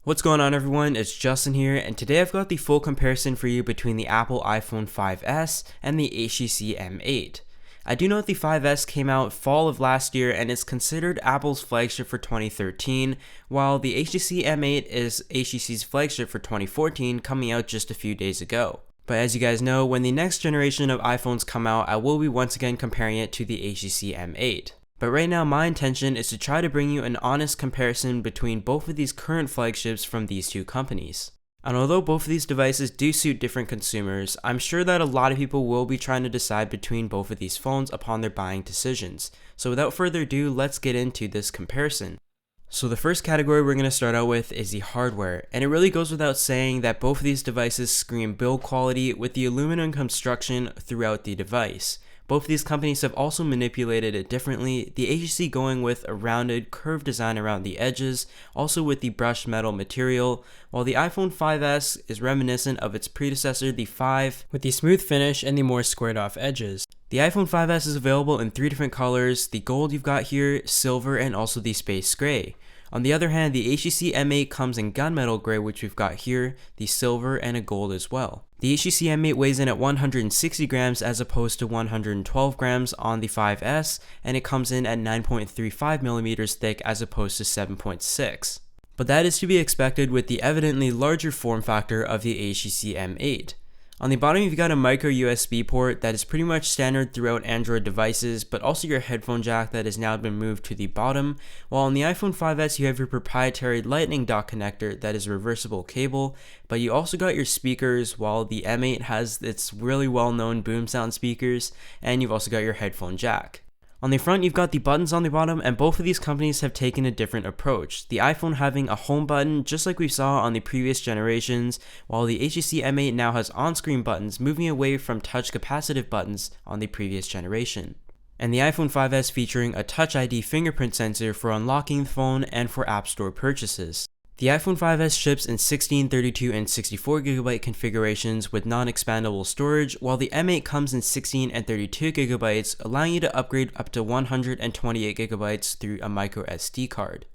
What's going on, everyone? It's Justin here, and today I've got the full comparison for you between the Apple iPhone 5S and the HTC M8. I do know the 5S came out fall of last year and is considered Apple's flagship for 2013, while the HTC M8 is HTC's flagship for 2014, coming out just a few days ago. But as you guys know, when the next generation of iPhones come out, I will be once again comparing it to the HTC M8. But right now, my intention is to try to bring you an honest comparison between both of these current flagships from these two companies. And although both of these devices do suit different consumers, I'm sure that a lot of people will be trying to decide between both of these phones upon their buying decisions. So without further ado, let's get into this comparison. So the first category we're going to start out with is the hardware, and it really goes without saying that both of these devices scream build quality with the aluminum construction throughout the device. Both of these companies have also manipulated it differently, the HTC going with a rounded, curved design around the edges, also with the brushed metal material, while the iPhone 5S is reminiscent of its predecessor, the 5, with the smooth finish and the more squared off edges. The iPhone 5S is available in 3 different colors: the gold you've got here, silver, and also the space gray. On the other hand, the HTC M8 comes in gunmetal gray, which we've got here, the silver, and a gold as well. The HTC M8 weighs in at 160 grams as opposed to 112 grams on the 5S, and it comes in at 9.35 millimeters thick as opposed to 7.6. But that is to be expected with the evidently larger form factor of the HTC M8. On the bottom, you've got a micro USB port that is pretty much standard throughout Android devices, but also your headphone jack that has now been moved to the bottom, while on the iPhone 5S you have your proprietary lightning dock connector that is a reversible cable, but you also got your speakers, while the M8 has its really well-known boom sound speakers, and you've also got your headphone jack. On the front, you've got the buttons on the bottom, and both of these companies have taken a different approach. The iPhone having a home button, just like we saw on the previous generations, while the HTC M8 now has on-screen buttons, moving away from touch capacitive buttons on the previous generation. And the iPhone 5S featuring a Touch ID fingerprint sensor for unlocking the phone and for App Store purchases. The iPhone 5S ships in 16, 32, and 64GB configurations with non-expandable storage, while the M8 comes in 16 and 32GB, allowing you to upgrade up to 128GB through a micro SD card.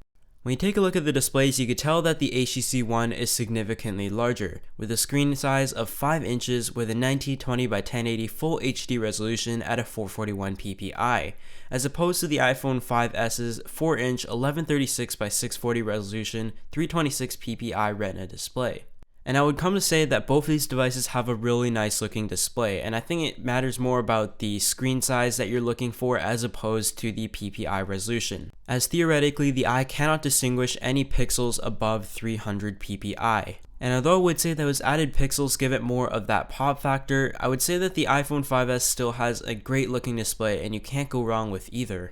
When you take a look at the displays, you can tell that the HTC One is significantly larger, with a screen size of 5 inches with a 1920 by 1080 Full HD resolution at a 441 ppi, as opposed to the iPhone 5S's 4-inch 1136 by 640 resolution 326 ppi Retina display. And I would come to say that both of these devices have a really nice looking display, and I think it matters more about the screen size that you're looking for as opposed to the PPI resolution, as theoretically the eye cannot distinguish any pixels above 300 PPI. And although I would say those added pixels give it more of that pop factor, I would say that the iPhone 5S still has a great looking display and you can't go wrong with either.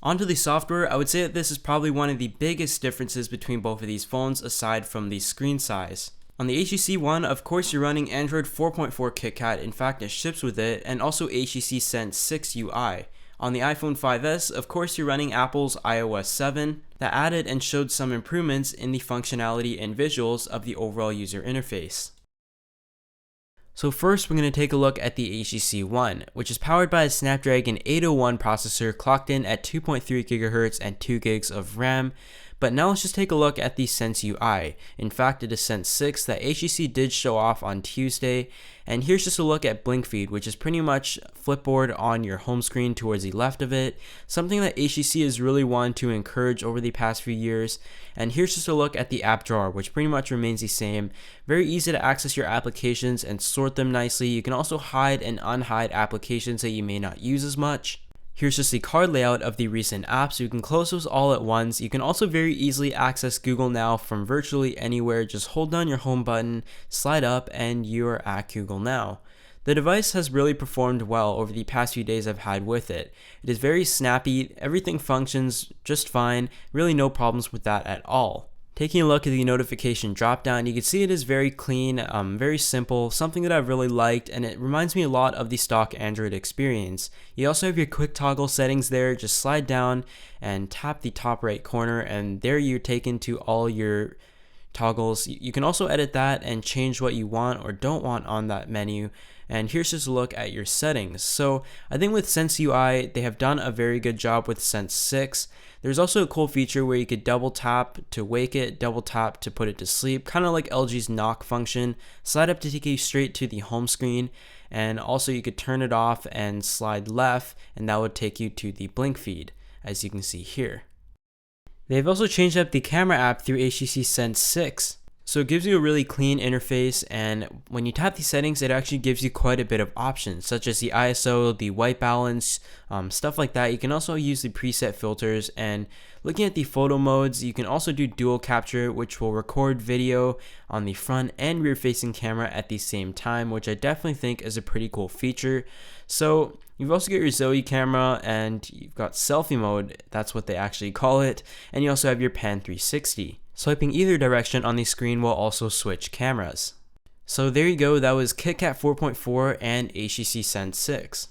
Onto the software, I would say that this is probably one of the biggest differences between both of these phones aside from the screen size. On the HTC One, of course, you're running Android 4.4 KitKat, in fact it ships with it, and also HTC Sense 6 UI. On the iPhone 5S, of course, you're running Apple's iOS 7 that added and showed some improvements in the functionality and visuals of the overall user interface. So first, we're going to take a look at the HTC One, which is powered by a Snapdragon 801 processor clocked in at 2.3 GHz and 2 GB of RAM. But now let's just take a look at the Sense UI. In fact, it is Sense 6 that HTC did show off on Tuesday. And here's just a look at Blink Feed, which is pretty much Flipboard on your home screen towards the left of it. Something that HTC has really wanted to encourage over the past few years. And here's just a look at the app drawer, which pretty much remains the same. Very easy to access your applications and sort them nicely. You can also hide and unhide applications that you may not use as much. Here's just the card layout of the recent apps, so you can close those all at once. You can also very easily access Google Now from virtually anywhere. Just hold down your home button, slide up, and you're at Google Now. The device has really performed well over the past few days I've had with it. It is very snappy, everything functions just fine, really no problems with that at all. Taking a look at the notification dropdown, you can see it is very clean, very simple, something that I've really liked, and it reminds me a lot of the stock Android experience. You also have your quick toggle settings there. Just slide down and tap the top right corner, and there you're taken to all your toggles. You can also edit that and change what you want or don't want on that menu. And here's just a look at your settings. So I think with Sense UI, they have done a very good job with Sense 6. There's also a cool feature where you could double tap to wake it, double tap to put it to sleep, kind of like LG's knock function. Slide up to take you straight to the home screen, and also you could turn it off and slide left, and that would take you to the blink feed, as you can see here. They've also changed up the camera app through HTC Sense 6. So it gives you a really clean interface, and when you tap the settings, it actually gives you quite a bit of options, such as the ISO, the white balance, stuff like that. You can also use the preset filters, and looking at the photo modes, you can also do dual capture, which will record video on the front and rear facing camera at the same time, which I definitely think is a pretty cool feature. So you've also got your Zoe camera, and you've got selfie mode, that's what they actually call it, and you also have your Pan 360. Swiping either direction on the screen will also switch cameras. So there you go, that was KitKat 4.4 and HTC Sense 6.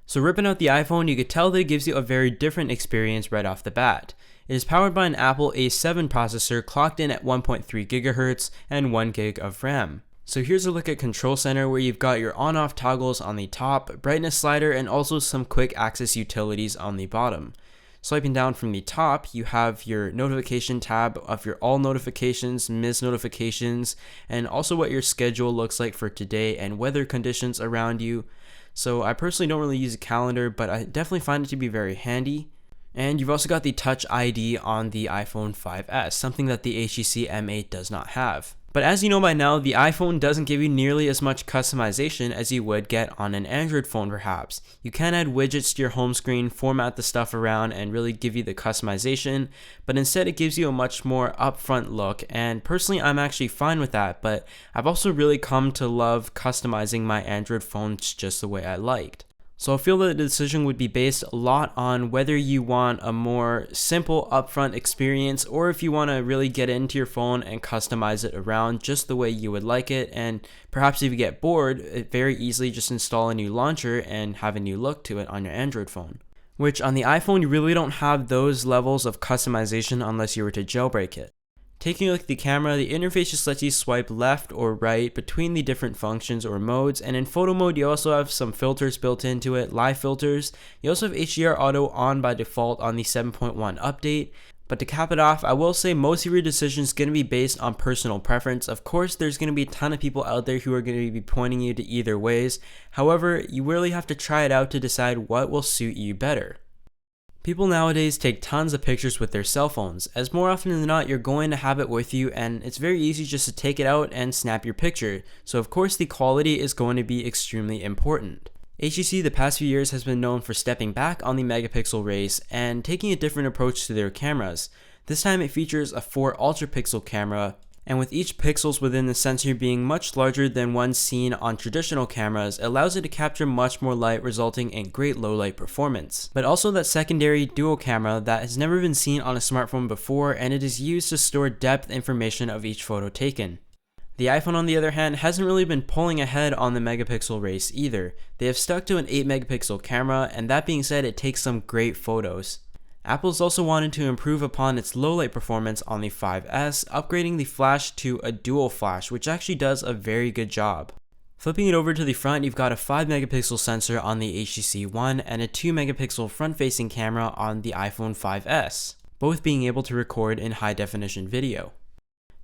So ripping out the iPhone, you could tell that it gives you a very different experience right off the bat. It is powered by an Apple A7 processor clocked in at 1.3 GHz and 1 GB of RAM. So here's a look at Control Center, where you've got your on-off toggles on the top, brightness slider, and also some quick access utilities on the bottom. Swiping down from the top, you have your notification tab of your all notifications, missed notifications, and also what your schedule looks like for today and weather conditions around you. So I personally don't really use a calendar, but I definitely find it to be very handy. And you've also got the Touch ID on the iPhone 5S, something that the HTC M8 does not have. But as you know by now, the iPhone doesn't give you nearly as much customization as you would get on an Android phone perhaps. You can add widgets to your home screen, format the stuff around, and really give you the customization, but instead it gives you a much more upfront look, and personally I'm actually fine with that, but I've also really come to love customizing my Android phones just the way I liked. So I feel that the decision would be based a lot on whether you want a more simple upfront experience, or if you want to really get into your phone and customize it around just the way you would like it. And perhaps if you get bored, very easily just install a new launcher and have a new look to it on your Android phone. Which on the iPhone, you really don't have those levels of customization unless you were to jailbreak it. Taking a look at the camera, the interface just lets you swipe left or right between the different functions or modes, and in photo mode you also have some filters built into it, live filters. You also have HDR Auto on by default on the 7.1 update. But to cap it off, I will say most of your decisions going to be based on personal preference. Of course, there's going to be a ton of people out there who are going to be pointing you to either ways. However, you really have to try it out to decide what will suit you better. People nowadays take tons of pictures with their cell phones, as more often than not you're going to have it with you, and it's very easy just to take it out and snap your picture, so of course the quality is going to be extremely important. HTC the past few years has been known for stepping back on the megapixel race and taking a different approach to their cameras. This time it features a 4 ultra pixel camera, and with each pixels within the sensor being much larger than one seen on traditional cameras, it allows it to capture much more light, resulting in great low light performance. But also that secondary dual camera that has never been seen on a smartphone before, and it is used to store depth information of each photo taken. The iPhone on the other hand hasn't really been pulling ahead on the megapixel race either. They have stuck to an 8 megapixel camera, and that being said, it takes some great photos. Apple's also wanted to improve upon its low light performance on the 5S, upgrading the flash to a dual flash, which actually does a very good job. Flipping it over to the front, you've got a 5 megapixel sensor on the HTC One and a 2 megapixel front facing camera on the iPhone 5S, both being able to record in high definition video.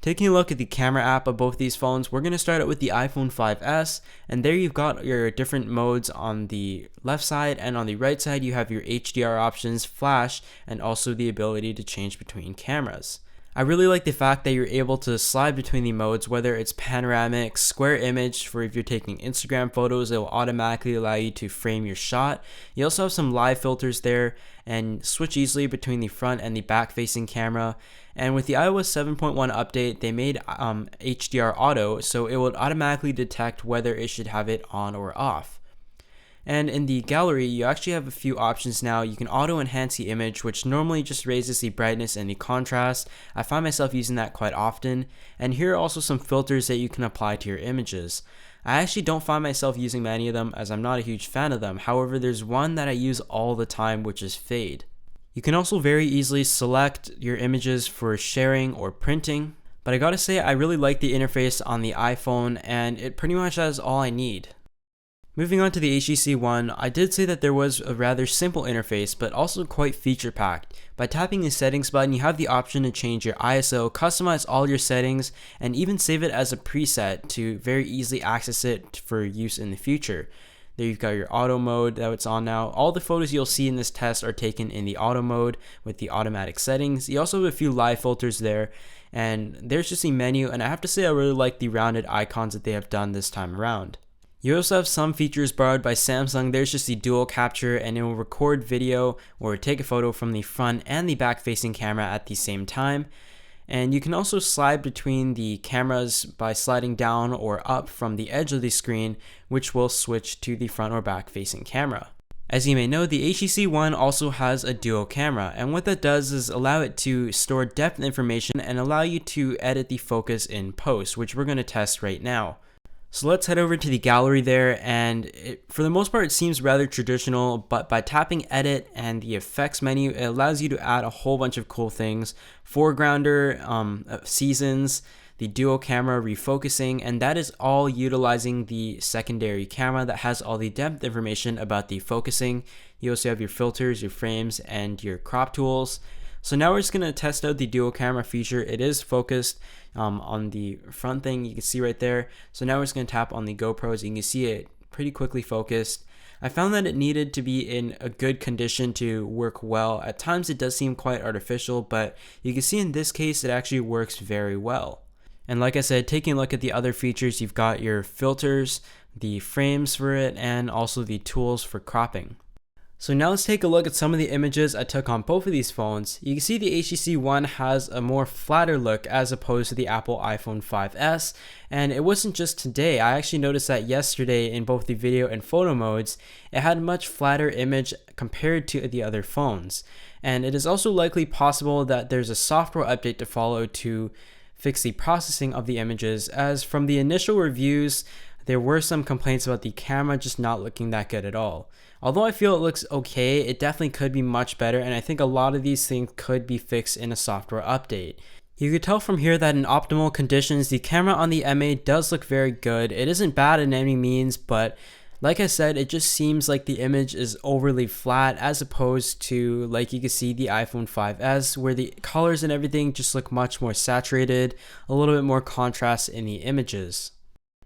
Taking a look at the camera app of both these phones, we're going to start out with the iPhone 5S, and there you've got your different modes on the left side, and on the right side you have your HDR options, flash, and also the ability to change between cameras. I really like the fact that you're able to slide between the modes, whether it's panoramic, square image for if you're taking Instagram photos, it will automatically allow you to frame your shot. You also have some live filters there and switch easily between the front and the back facing camera. And with the iOS 7.1 update, they made HDR Auto, so it would automatically detect whether it should have it on or off. And in the gallery, you actually have a few options now. You can auto enhance the image, which normally just raises the brightness and the contrast. I find myself using that quite often. And here are also some filters that you can apply to your images. I actually don't find myself using many of them as I'm not a huge fan of them. However, there's one that I use all the time, which is fade. You can also very easily select your images for sharing or printing. But I gotta say, I really like the interface on the iPhone, and it pretty much has all I need. Moving on to the HTC One, I did say that there was a rather simple interface, but also quite feature-packed. By tapping the settings button, you have the option to change your ISO, customize all your settings, and even save it as a preset to very easily access it for use in the future. There you've got your auto mode that it's on now. All the photos you'll see in this test are taken in the auto mode with the automatic settings. You also have a few live filters there, and there's just a menu, and I have to say I really like the rounded icons that they have done this time around. You also have some features borrowed by Samsung. There's just the dual capture, and it will record video or take a photo from the front and the back facing camera at the same time. And you can also slide between the cameras by sliding down or up from the edge of the screen, which will switch to the front or back facing camera. As you may know, the HTC One also has a dual camera, and what that does is allow it to store depth information and allow you to edit the focus in post, which we're going to test right now. So let's head over to the gallery there, and for the most part it seems rather traditional, but by tapping edit and the effects menu, it allows you to add a whole bunch of cool things. Foregrounder, seasons, the dual camera refocusing, and that is all utilizing the secondary camera that has all the depth information about the focusing. You also have your filters, your frames, and your crop tools. So now we're just going to test out the dual camera feature. It is focused on the front thing, you can see right there. So now we're just going to tap on the GoPros. You can see it pretty quickly focused. I found that it needed to be in a good condition to work well. At times it does seem quite artificial, but you can see in this case it actually works very well. And like I said, taking a look at the other features, you've got your filters, the frames for it, and also the tools for cropping. So now let's take a look at some of the images I took on both of these phones. You can see the HTC One has a more flatter look as opposed to the Apple iPhone 5S, and it wasn't just today. I actually noticed that yesterday in both the video and photo modes, it had a much flatter image compared to the other phones. And it is also likely possible that there's a software update to follow to fix the processing of the images, as from the initial reviews, there were some complaints about the camera just not looking that good at all. Although I feel it looks okay, it definitely could be much better, and I think a lot of these things could be fixed in a software update. You could tell from here that in optimal conditions, the camera on the M8 does look very good. It isn't bad in any means, but like I said, it just seems like the image is overly flat as opposed to, like you can see, the iPhone 5S, where the colors and everything just look much more saturated, a little bit more contrast in the images.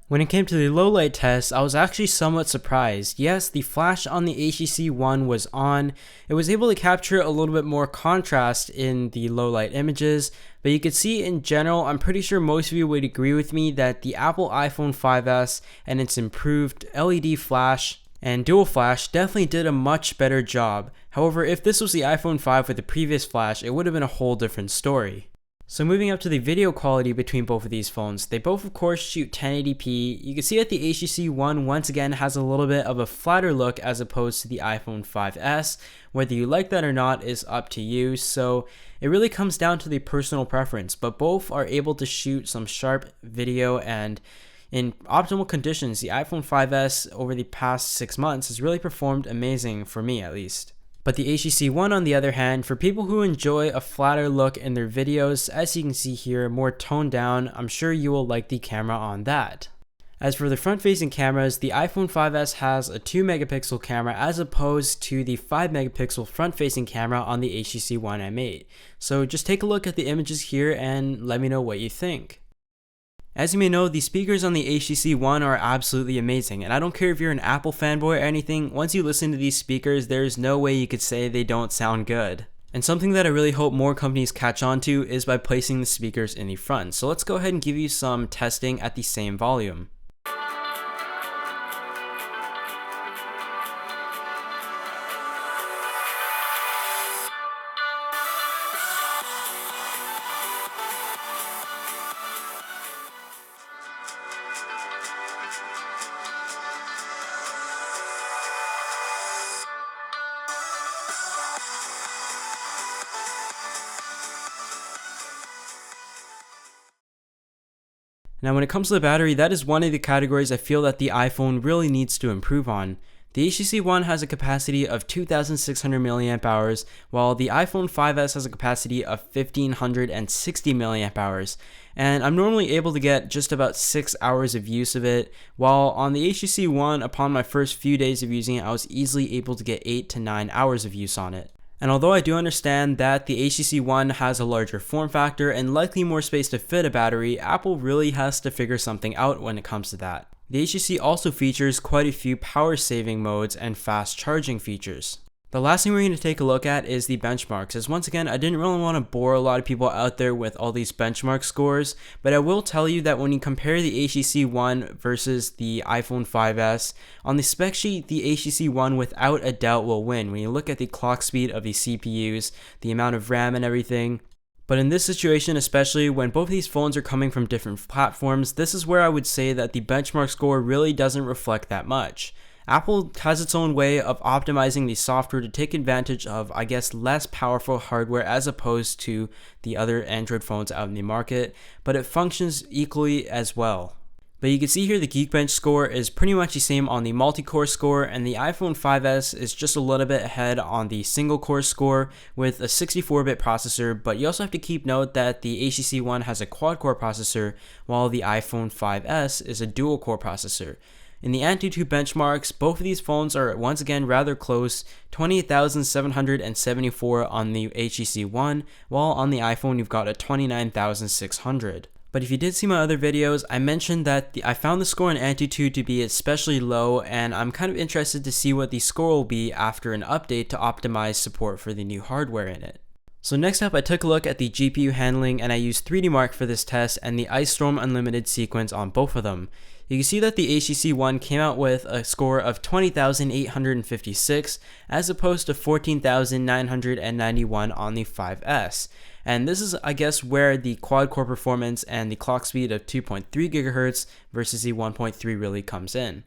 When it came to the low light test, I was actually somewhat surprised. Yes, the flash on the HTC One was on. It was able to capture a little bit more contrast in the low light images, but you could see in general, I'm pretty sure most of you would agree with me that the Apple iPhone 5S and its improved LED flash and dual flash definitely did a much better job. However, if this was the iPhone 5 with the previous flash, it would have been a whole different story. So moving up to the video quality between both of these phones, they both of course shoot 1080p. You can see that the HTC One once again has a little bit of a flatter look as opposed to the iPhone 5S. Whether you like that or not is up to you, so it really comes down to the personal preference, but both are able to shoot some sharp video, and in optimal conditions, the iPhone 5S over the past 6 months has really performed amazing for me at least. But the HTC One, on the other hand, for people who enjoy a flatter look in their videos, as you can see here, more toned down, I'm sure you will like the camera on that. As for the front-facing cameras, the iPhone 5S has a 2 megapixel camera as opposed to the 5 megapixel front-facing camera on the HTC One M8. So just take a look at the images here and let me know what you think. As you may know, the speakers on the HTC One are absolutely amazing, and I don't care if you're an Apple fanboy or anything, once you listen to these speakers, there's no way you could say they don't sound good. And something that I really hope more companies catch on to is by placing the speakers in the front. So let's go ahead and give you some testing at the same volume. Now when it comes to the battery, that is one of the categories I feel that the iPhone really needs to improve on. The HTC One has a capacity of 2,600 mAh, while the iPhone 5S has a capacity of 1,560 mAh, and I'm normally able to get just about 6 hours of use of it, while on the HTC One, upon my first few days of using it, I was easily able to get 8 to 9 hours of use on it. And although I do understand that the HTC One has a larger form factor and likely more space to fit a battery, Apple really has to figure something out when it comes to that. The HTC also features quite a few power saving modes and fast charging features. The last thing we're going to take a look at is the benchmarks, as once again, I didn't really want to bore a lot of people out there with all these benchmark scores, but I will tell you that when you compare the HTC One versus the iPhone 5S, on the spec sheet, the HTC One without a doubt will win when you look at the clock speed of the CPUs, the amount of RAM and everything. But in this situation, especially when both of these phones are coming from different platforms, this is where I would say that the benchmark score really doesn't reflect that much. Apple has its own way of optimizing the software to take advantage of, I guess, less powerful hardware as opposed to the other Android phones out in the market, but it functions equally as well. But you can see here the Geekbench score is pretty much the same on the multi-core score, and the iPhone 5S is just a little bit ahead on the single-core score with a 64-bit processor, but you also have to keep note that the HTC One has a quad-core processor, while the iPhone 5S is a dual-core processor. In the Antutu benchmarks, both of these phones are once again rather close, 28,774 on the HTC One, while on the iPhone you've got a 29,600. But if you did see my other videos, I mentioned that I found the score in Antutu to be especially low, and I'm kind of interested to see what the score will be after an update to optimize support for the new hardware in it. So next up, I took a look at the GPU handling, and I used 3D Mark for this test and the Ice Storm Unlimited sequence on both of them. You can see that the HTC One came out with a score of 20,856 as opposed to 14,991 on the 5S. And this is, I guess, where the quad-core performance and the clock speed of 2.3 GHz versus the 1.3 really comes in.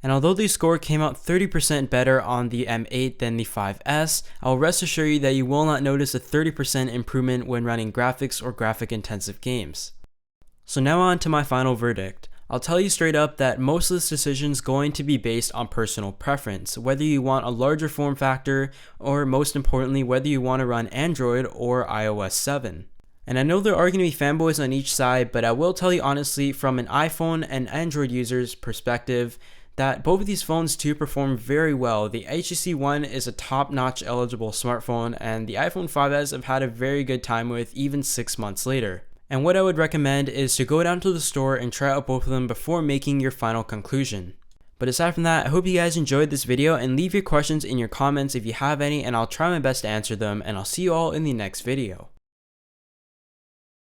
And although the score came out 30% better on the M8 than the 5S, I'll rest assure you that you will not notice a 30% improvement when running graphics or graphic-intensive games. So now on to my final verdict. I'll tell you straight up that most of this decision is going to be based on personal preference, whether you want a larger form factor, or most importantly, whether you want to run Android or iOS 7. And I know there are going to be fanboys on each side, but I will tell you honestly, from an iPhone and Android user's perspective, that both of these phones do perform very well. The HTC One is a top-notch eligible smartphone, and the iPhone 5S I've had a very good time with even 6 months later. And what I would recommend is to go down to the store and try out both of them before making your final conclusion. But aside from that, I hope you guys enjoyed this video, and leave your questions in your comments if you have any, and I'll try my best to answer them, and I'll see you all in the next video.